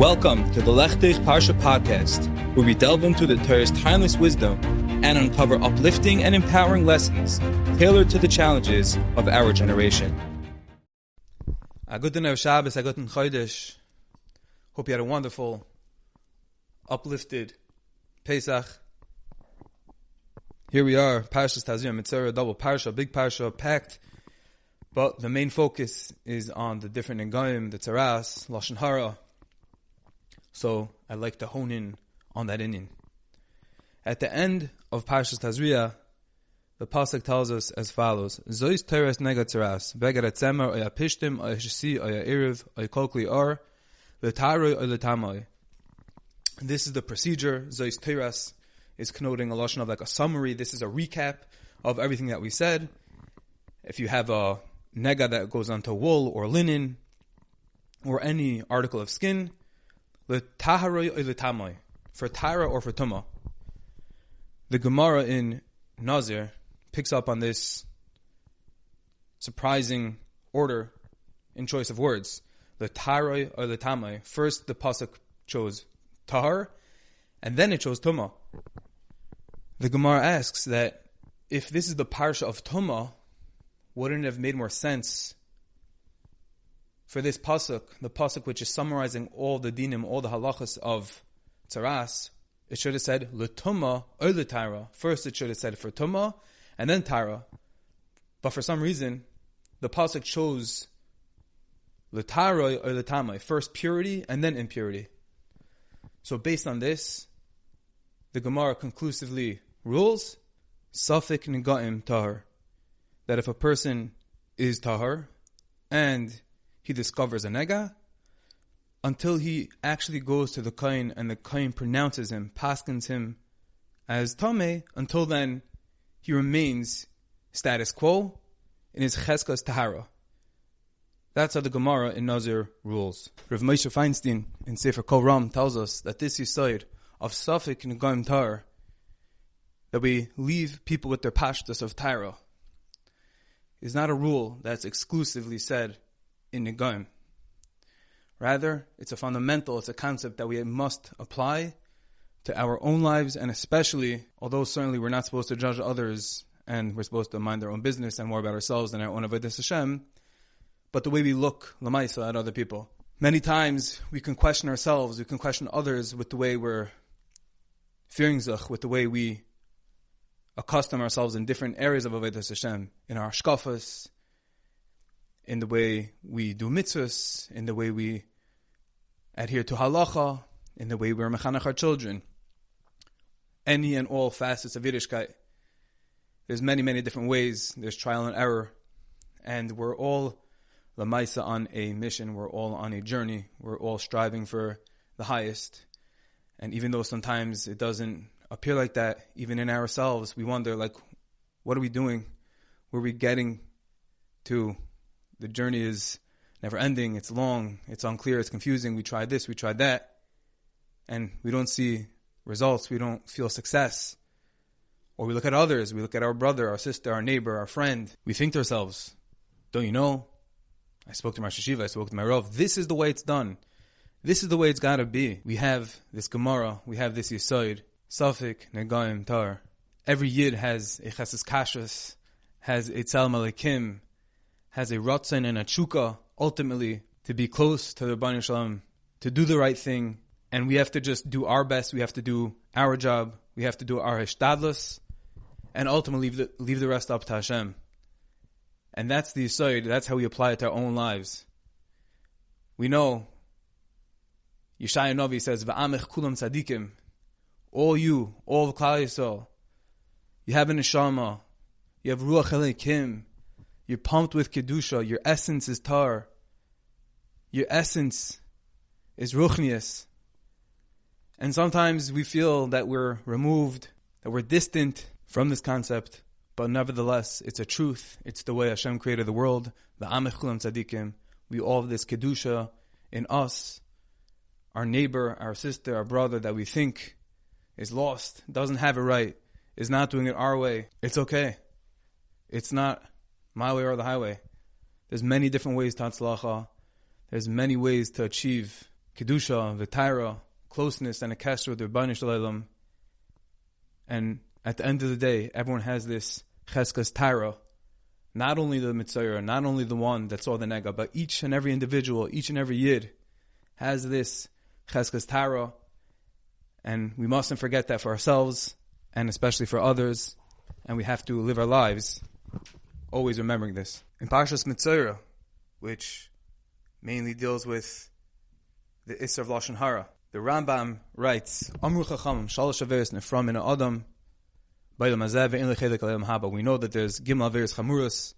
Welcome to the Lechtich Parsha podcast, where we delve into the Torah's timeless wisdom and uncover uplifting and empowering lessons tailored to the challenges of our generation. A guten Erev Shabbos, a guten Chodesh. Hope you had a wonderful, uplifted Pesach. Here we are, Parshas Tazria-Metzora, double Parsha, big Parsha, packed. But the main focus is on the different Nigayim, the Tzaras, Lashon Hara. So I'd like to hone in on that inyan. At the end of Parshas Tazria, the pasuk tells us as follows: Zois teres nega tzaras, begad atzemer oya pishtim oya shisi oya iriv oya kolkli or letaroi oya letamoi. This is the procedure. Zois teres is connoting a lashon of like a summary. This is a recap of everything that we said. If you have a nega that goes onto wool or linen or any article of skin, letaharoi oya letamoi, for tara or for tumah. The Gemara in Nazir picks up on this surprising order in choice of words. The taroi or the tamai. First, the pasuk chose tahar, and then it chose tumah. The Gemara asks that if this is the parsha of tumah, wouldn't it have made more sense for this pasuk, the pasuk which is summarizing all the dinim, all the halachas of tzaras? It should have said l'tumah or l'tara. First, it should have said for tumah and then tara. But for some reason, the pasuk chose l'tara or l'tamai. First purity and then impurity. So based on this, the Gemara conclusively rules safek negaim tahar, that if a person is tahar and he discovers a nega, until he actually goes to the kohen and the kohen pronounces him, paskins him as tameh, until then he remains status quo in his cheskas tahara. That's how the Gemara in Nazir rules. Rav Moshe Feinstein in Sefer Kol Ram tells us that this yesod of safek negaim tahar, that we leave people with their pashtus of tahara, is not a rule that's exclusively said in negaim. Rather, it's a fundamental, it's a concept that we must apply to our own lives, and especially, although certainly we're not supposed to judge others, and we're supposed to mind our own business and more about ourselves than our own avodas Hashem, but the way we look, l'maisa, at other people. Many times, we can question ourselves, we can question others with the way we're fearing zuch, with the way we accustom ourselves in different areas of avodas Hashem, in our shkafas, in the way we do mitzvahs, in the way we adhere to halacha, in the way we're mechanech our children. Any and all facets of Yiddishkeit. There's many, many different ways. There's trial and error. And we're all lamaisa on a mission. We're all on a journey. We're all striving for the highest. And even though sometimes it doesn't appear like that, even in ourselves, we wonder, like, what are we doing? Where are we getting to? The journey is never ending, it's long, it's unclear, it's confusing, we tried this, we tried that, and we don't see results, we don't feel success. Or we look at others, we look at our brother, our sister, our neighbor, our friend, we think to ourselves, don't you know? I spoke to my Shiva, I spoke to my Rav, this is the way it's done. This is the way it's got to be. We have this Gemara, we have this Yesod, Safek, Negaim, Tar. Every Yid has a Chesed Kashrus, has a Tzal Malekim, has a ratzon and a tshuka, ultimately, to be close to the Rebbeinu Shalom, to do the right thing, and we have to just do our best, we have to do our job, we have to do our hishtadlus, and ultimately leave the rest up to Hashem. And that's the yesod, that's how we apply it to our own lives. We know, Yeshaya Novi says, V'amech kulam tzadikim, all you, all of Klal Yisrael, you have a neshama, you have ruach elikim, you're pumped with Kedusha. Your essence is tar. Your essence is ruchnius. And sometimes we feel that we're removed, that we're distant from this concept. But nevertheless, it's a truth. It's the way Hashem created the world. V'amech kulam tzadikim. We all have this Kedusha in us. Our neighbor, our sister, our brother that we think is lost, doesn't have it right, is not doing it our way. It's okay. It's not my way or the highway. There's many different ways to Hatzlacha. There's many ways to achieve kedusha, v'taira, closeness, and a kesher with the Rebbeinu Shalom. And at the end of the day, everyone has this cheskas taira. Not only the Metzora, not only the one that saw the nega, but each and every individual, each and every yid has this cheskas taira. And we mustn't forget that for ourselves, and especially for others. And we have to live our lives always remembering this. In Parshas Metzora, which mainly deals with the Isser of Lashon Hara, the Rambam writes, Amru Chachamim, Shalosh Averis Nefram Min Adam, B'Elam Hazeh Ve'en Lechelek Aleim Haba. We know that there's Gimel Averis Chamurus,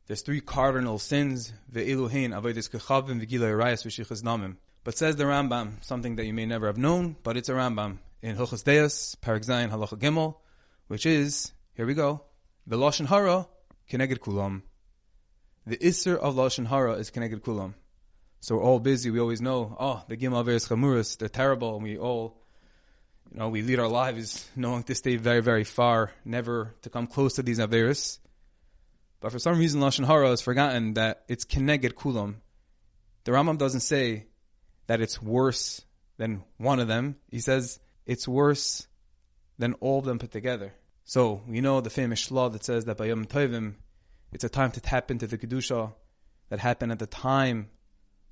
there's 3 cardinal sins, Ve'elu Hein, Avodas Kechavim, V'Gilei Arayos, V'Shichas Namim. But says the Rambam, something that you may never have known, but it's a Rambam, in Hilchos Deos, Parak Zayin, Halacha Gimel, which is, here we go, the Lashon Hara, Keneged Kulam. The Isser of Lashon Hara is Keneged Kulam. So we're all busy. We always know, the Gimel Averis Chamuris, they're terrible. And we all, we lead our lives knowing to stay very, very far, never to come close to these Averis. But for some reason, Lashon Hara has forgotten that it's Keneged Kulam. The Rambam doesn't say that it's worse than one of them. He says it's worse than all of them put together. So we know the famous shla that says that by Yom Tovim, it's a time to tap into the Kedusha that happened at the time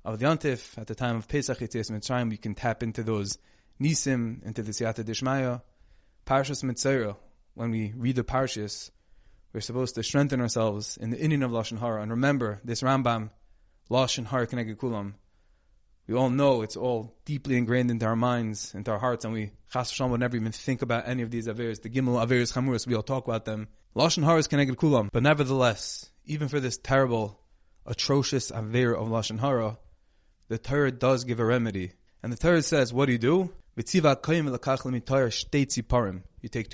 of the Yontif, at the time of Pesach Yetzias Mitzrayim. We can tap into those Nisim, into the Siyata Dishmaya. Parshas Metzora, when we read the Parshas, we're supposed to strengthen ourselves in the inyan of Lashon Hara. And remember, this Rambam, Lashon Hara Keneged Kulam, we all know it's all deeply ingrained into our minds, into our hearts, and we, Chas v'Shalom, would never even think about any of these Averis. The Gimel Averis Chamuris, we all talk about them. Lashon Hara is Keneged Kulam. But nevertheless, even for this terrible, atrocious Aver of Lashon Hara, the Torah does give a remedy. And the Torah says, what do? You take 2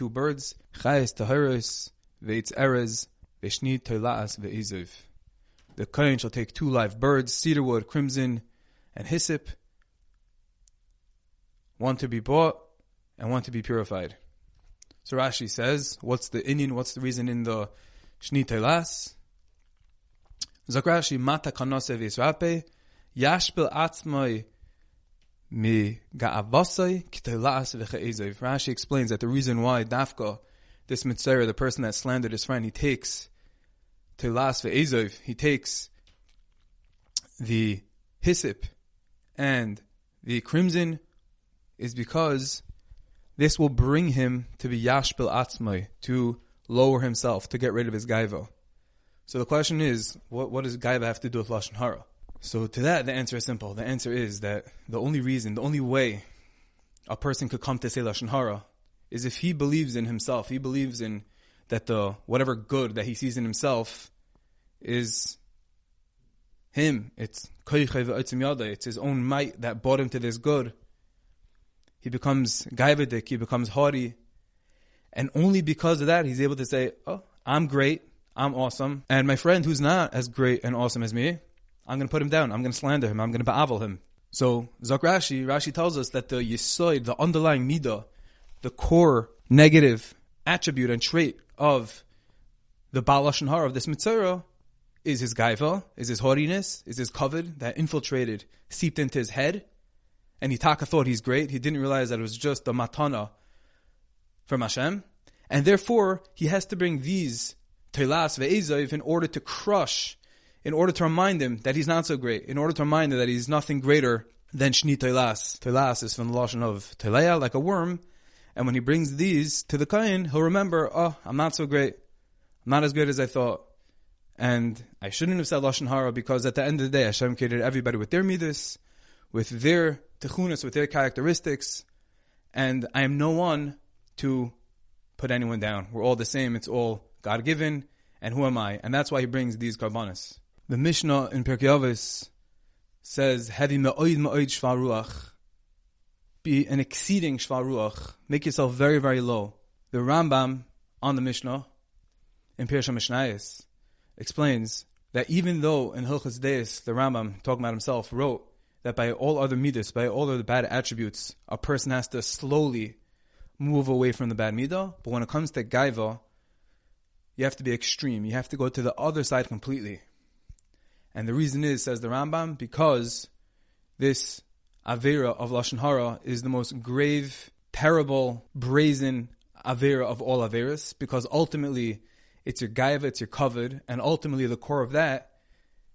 birds, Chayes Taharis, Ve'itz Erez, Ve'shni Toila'as Ve'izov. The Kohen shall take 2 live birds, cedarwood, crimson, and hyssop, one to be bought and one to be purified. So Rashi says, what's the inyan, what's the reason in the Shni Teilas? Zok Rashi, Mata kanose v'yisrape, yashbel atzmai mi ga'avasai kiteilas v'cha'ezov. Rashi explains that the reason why Dafka, this Mitzvah, the person that slandered his friend, he takes teilas v'ezov, he takes the hyssop and the crimson, is because this will bring him to be yashbel atzmai, to lower himself, to get rid of his gaiva. So the question is, what does gaiva have to do with Lashon Hara? So to that, the answer is simple. The answer is that the only reason, the only way a person could come to say Lashon Hara is if he believes in himself. He believes in that the whatever good that he sees in himself is him. It's it's his own might that brought him to this good. He becomes gaivadik, he becomes haughty. And only because of that, he's able to say, I'm great, I'm awesome. And my friend who's not as great and awesome as me, I'm going to put him down, I'm going to slander him, I'm going to ba'avel him. So, Zok Rashi tells us that the yisoid, the underlying midah, the core negative attribute and trait of the Baal Lashon Hara, of this Metzora, is his gaiva, is his haughtiness, is his kavod that infiltrated, seeped into his head. And Hitaka thought he's great. He didn't realize that it was just a matana from Hashem. And therefore, he has to bring these teilas ve'ezov in order to crush, in order to remind him that he's not so great, in order to remind him that he's nothing greater than shni teilas. Teilas is from the lashon of teleia, like a worm. And when he brings these to the Kohen, he'll remember, I'm not so great. I'm not as good as I thought. And I shouldn't have said Lashon Hara, because at the end of the day, Hashem created everybody with their midas, with their techunas, with their characteristics, and I am no one to put anyone down. We're all the same. It's all God-given, and who am I? And that's why he brings these karbanos. The Mishnah in Pirkei Avos says, Hevi me'oid shvar ruach. Be an exceeding shvar ruach. Make yourself very, very low. The Rambam on the Mishnah, in Pirsha Mishnayos, explains that even though in Hilchos Deis, the Rambam, talking about himself, wrote that by all other midas, by all other bad attributes, a person has to slowly move away from the bad midah. But when it comes to gaiva, you have to be extreme. You have to go to the other side completely. And the reason is, says the Rambam, because this Avera of Lashon Hara is the most grave, terrible, brazen Avera of all Averas, because ultimately it's your gaiva, it's your kavod, and ultimately the core of that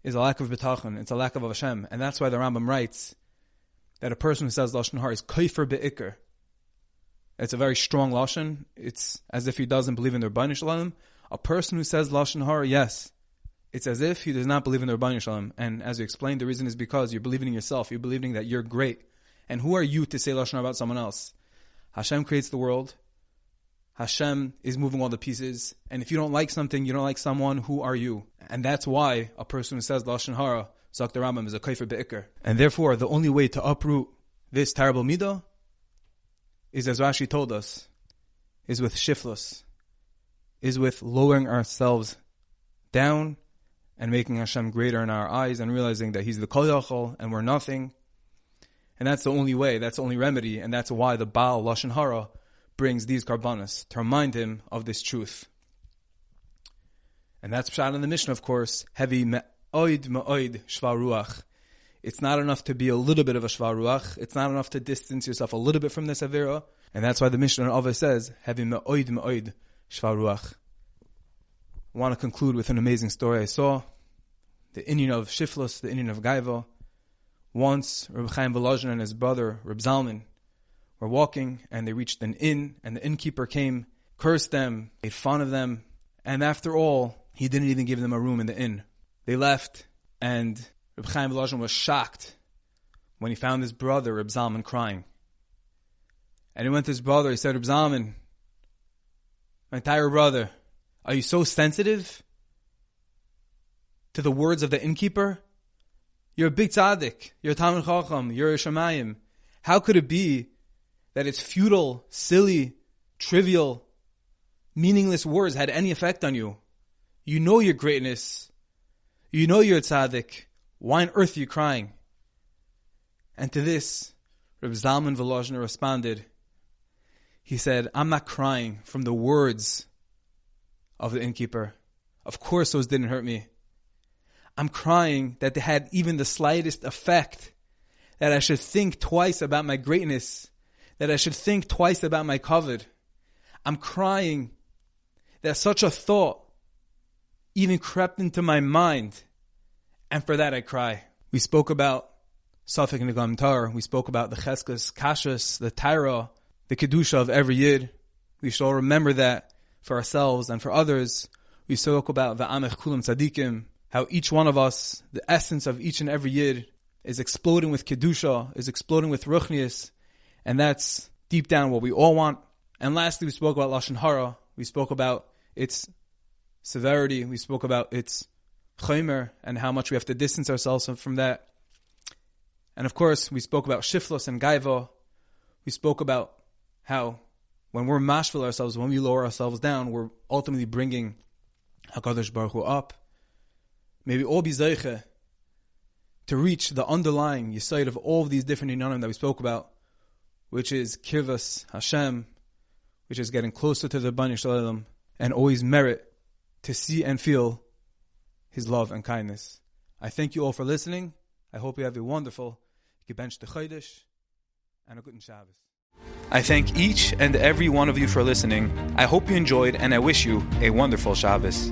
is a lack of bitachon, it's a lack of Hashem. And that's why the Rambam writes that a person who says Lashon Hara is kaifer be'ikr. It's a very strong Lashon. It's as if he doesn't believe in the Rebbeinu Shalom. A person who says Lashon Hara, yes, it's as if he does not believe in the Rebbeinu Shalom. And as we explained, the reason is because you're believing in yourself. You're believing that you're great. And who are you to say Lashon Hara about someone else? Hashem creates the world. Hashem is moving all the pieces. And if you don't like something, you don't like someone, who are you? And that's why a person who says Lashon Hara, Zok the Rambam, is a kaifer be'ikr. And therefore, the only way to uproot this terrible midah is, as Rashi told us, is with shiflus, is with lowering ourselves down and making Hashem greater in our eyes and realizing that He's the Kol Yachol and we're nothing. And that's the only way, that's the only remedy, and that's why the Baal Lashon Hara brings these karbanos, to remind him of this truth. And that's pshat in the Mishnah, of course, heavy me'oid shvar ruach. It's not enough to be a little bit of a shvar ruach. It's not enough to distance yourself a little bit from this avera. And that's why the Mishnah in Avos says, heavy me'oid shvar ruach. I want to conclude with an amazing story I saw. The Indian of Shiflus, the Indian of Gaiva. Once, Reb Chaim Volozhin and his brother, Reb Zalman, were walking, and they reached an inn, and the innkeeper came, cursed them, made fun of them, and after all, he didn't even give them a room in the inn. They left, and Reb Chaim Volozhin was shocked when he found his brother, Reb Zalman, crying. And he went to his brother, he said, Reb Zalman, my entire brother, are you so sensitive to the words of the innkeeper? You're a big tzaddik. You're a Talmid Chacham. You're a Shemayim. How could it be that its futile, silly, trivial, meaningless words had any effect on you? You know your greatness. You know you're a tzaddik. Why on earth are you crying? And to this, Reb Zalman Volozhin responded. He said, I'm not crying from the words of the innkeeper. Of course those didn't hurt me. I'm crying that they had even the slightest effect, that I should think twice about my greatness, that I should think twice about my kavod. I'm crying that such a thought even crept into my mind, and for that I cry. We spoke about Safek Negam Tar, we spoke about the Cheskas, Kashas, the Taira, the Kedusha of every Yid. We should all remember that for ourselves and for others. We spoke about the Amech Kulam Tzadikim, how each one of us, the essence of each and every Yid, is exploding with Kedusha, is exploding with Ruchnius, and that's deep down what we all want. And lastly, we spoke about Lashon Hara. We spoke about its severity. We spoke about its chaymer and how much we have to distance ourselves from that. And of course, we spoke about Shiflos and Gaiva. We spoke about how when we're mashvil ourselves, when we lower ourselves down, we're ultimately bringing HaKadosh Baruch Hu up. May we all be zeiche to reach the underlying yesod of all of these different inyanim that we spoke about, which is kirvas Hashem, which is getting closer to the Rebbeinu Shalom, and always merit to see and feel His love and kindness. I thank you all for listening. I hope you have a wonderful Gebench de Chodesh and a good Shabbos. I thank each and every one of you for listening. I hope you enjoyed, and I wish you a wonderful Shabbos.